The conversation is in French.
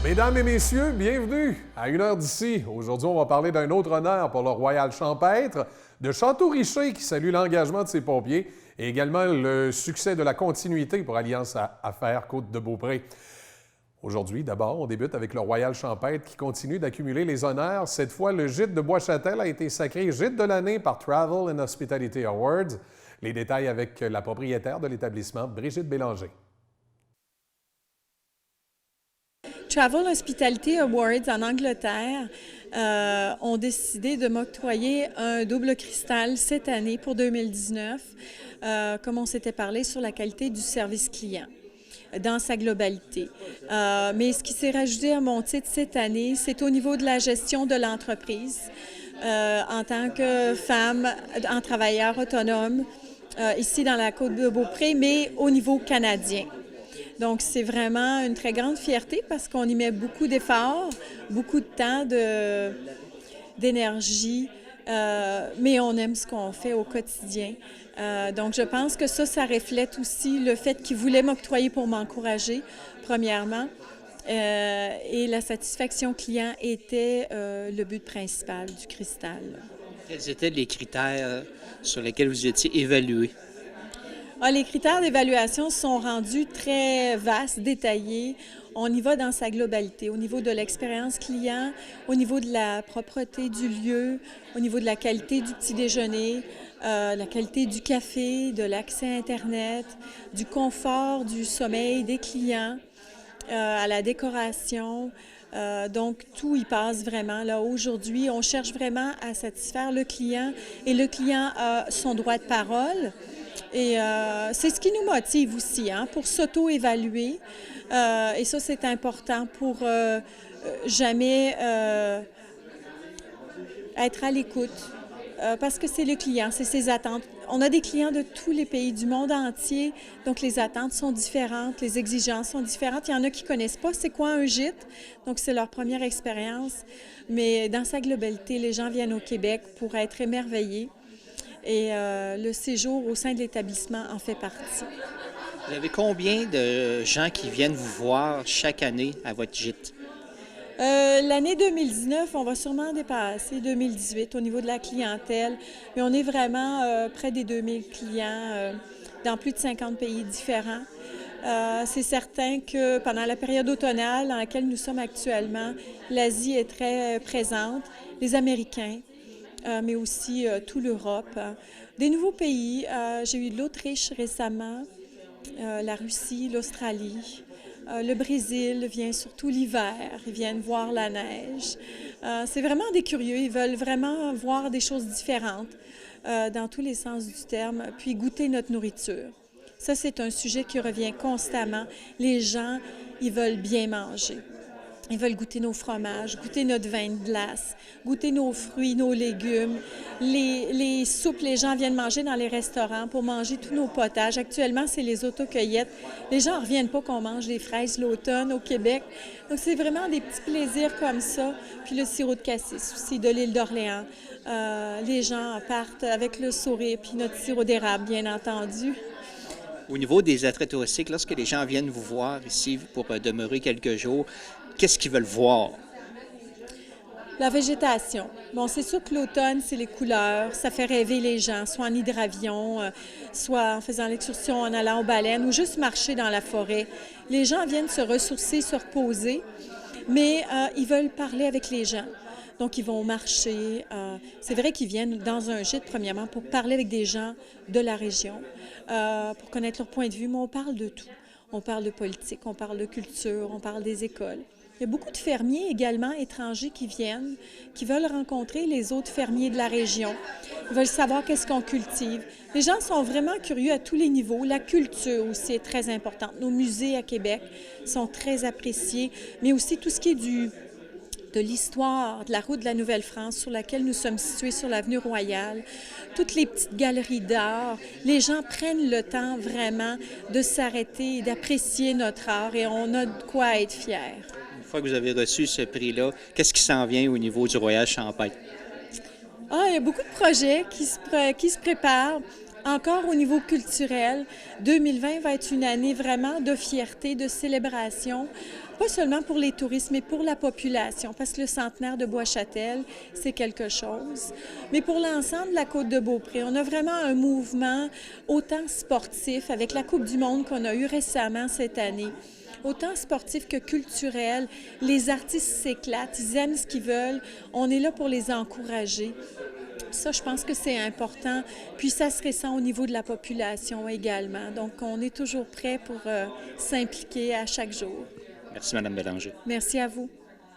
Mesdames et messieurs, bienvenue à 1 heure d'ici. Aujourd'hui, on va parler d'un autre honneur pour le Royal Champêtre, de Château-Richer qui salue l'engagement de ses pompiers et également le succès de la continuité pour Alliance Affaires Côte-de-Beaupré. Aujourd'hui, d'abord, on débute avec le Royal Champêtre qui continue d'accumuler les honneurs. Cette fois, le gîte de Bois-Châtel a été sacré gîte de l'année par Travel and Hospitality Awards. Les détails avec la propriétaire de l'établissement, Brigitte Bélanger. Travel Hospitality Awards en Angleterre ont décidé de m'octroyer un double cristal cette année pour 2019, comme on s'était parlé sur la qualité du service client dans sa globalité. Mais ce qui s'est rajouté à mon titre cette année, c'est au niveau de la gestion de l'entreprise en tant que femme, en travailleur autonome, ici dans la Côte-de-Beaupré, mais au niveau canadien. Donc, c'est vraiment une très grande fierté parce qu'on y met beaucoup d'efforts, beaucoup de temps, d'énergie, mais on aime ce qu'on fait au quotidien. Donc, je pense que ça reflète aussi le fait qu'ils voulaient m'octroyer pour m'encourager, premièrement, et la satisfaction client était le but principal du cristal. Quels étaient les critères sur lesquels vous étiez évalué? Les critères d'évaluation sont rendus très vastes, détaillés. On y va dans sa globalité, au niveau de l'expérience client, au niveau de la propreté du lieu, au niveau de la qualité du petit déjeuner, la qualité du café, de l'accès Internet, du confort du sommeil des clients, à la décoration. Donc, tout y passe vraiment. Là, aujourd'hui, on cherche vraiment à satisfaire le client et le client a son droit de parole. Et c'est ce qui nous motive aussi, pour s'auto-évaluer. Et ça, c'est important pour jamais être à l'écoute. Parce que c'est le client, c'est ses attentes. On a des clients de tous les pays du monde entier, donc les attentes sont différentes, les exigences sont différentes. Il y en a qui ne connaissent pas c'est quoi un gîte, donc c'est leur première expérience. Mais dans sa globalité, les gens viennent au Québec pour être émerveillés. Et le séjour au sein de l'établissement en fait partie. Vous avez combien de gens qui viennent vous voir chaque année à votre gîte? L'année 2019, on va sûrement dépasser 2018 au niveau de la clientèle, mais on est vraiment près des 2000 clients dans plus de 50 pays différents. C'est certain que pendant la période automnale dans laquelle nous sommes actuellement, l'Asie est très présente, les Américains, mais aussi toute l'Europe. Des nouveaux pays, j'ai eu l'Autriche récemment, la Russie, l'Australie, le Brésil vient surtout l'hiver, ils viennent voir la neige. C'est vraiment des curieux, ils veulent vraiment voir des choses différentes dans tous les sens du terme, puis goûter notre nourriture. Ça, c'est un sujet qui revient constamment. Les gens, ils veulent bien manger. Ils veulent goûter nos fromages, goûter notre vin de glace, goûter nos fruits, nos légumes, les soupes. Les gens viennent manger dans les restaurants pour manger tous nos potages. Actuellement, c'est les autocueillettes. Les gens ne reviennent pas qu'on mange des fraises l'automne au Québec. Donc, c'est vraiment des petits plaisirs comme ça. Puis le sirop de cassis aussi, de l'île d'Orléans. Les gens partent avec le sourire, puis notre sirop d'érable, bien entendu. Au niveau des attraits touristiques, lorsque les gens viennent vous voir ici pour demeurer quelques jours, qu'est-ce qu'ils veulent voir? La végétation. Bon, c'est sûr que l'automne, c'est les couleurs. Ça fait rêver les gens, soit en hydravion, soit en faisant l'excursion, en allant aux baleines ou juste marcher dans la forêt. Les gens viennent se ressourcer, se reposer, mais ils veulent parler avec les gens. Donc, ils vont marcher. C'est vrai qu'ils viennent dans un gîte, premièrement, pour parler avec des gens de la région, pour connaître leur point de vue, mais on parle de tout. On parle de politique, on parle de culture, on parle des écoles. Il y a beaucoup de fermiers également étrangers qui viennent, qui veulent rencontrer les autres fermiers de la région. Ils veulent savoir qu'est-ce qu'on cultive. Les gens sont vraiment curieux à tous les niveaux. La culture aussi est très importante. Nos musées à Québec sont très appréciés, mais aussi tout ce qui est de l'histoire de la route de la Nouvelle-France sur laquelle nous sommes situés sur l'avenue Royale, toutes les petites galeries d'art. Les gens prennent le temps vraiment de s'arrêter et d'apprécier notre art et on a de quoi être fiers. Une fois que vous avez reçu ce prix-là, qu'est-ce qui s'en vient au niveau du Royal Champêtre? Il y a beaucoup de projets qui se préparent. Encore au niveau culturel, 2020 va être une année vraiment de fierté, de célébration, pas seulement pour les touristes, mais pour la population, parce que le centenaire de Bois-Châtel, c'est quelque chose. Mais pour l'ensemble de la Côte-de-Beaupré, on a vraiment un mouvement autant sportif avec la Coupe du monde qu'on a eue récemment cette année. Autant sportif que culturel. Les artistes s'éclatent, ils aiment ce qu'ils veulent. On est là pour les encourager. Ça, je pense que c'est important. Puis ça se ressent au niveau de la population également. Donc, on est toujours prêt pour s'impliquer à chaque jour. Merci, Mme Bélanger. Merci à vous.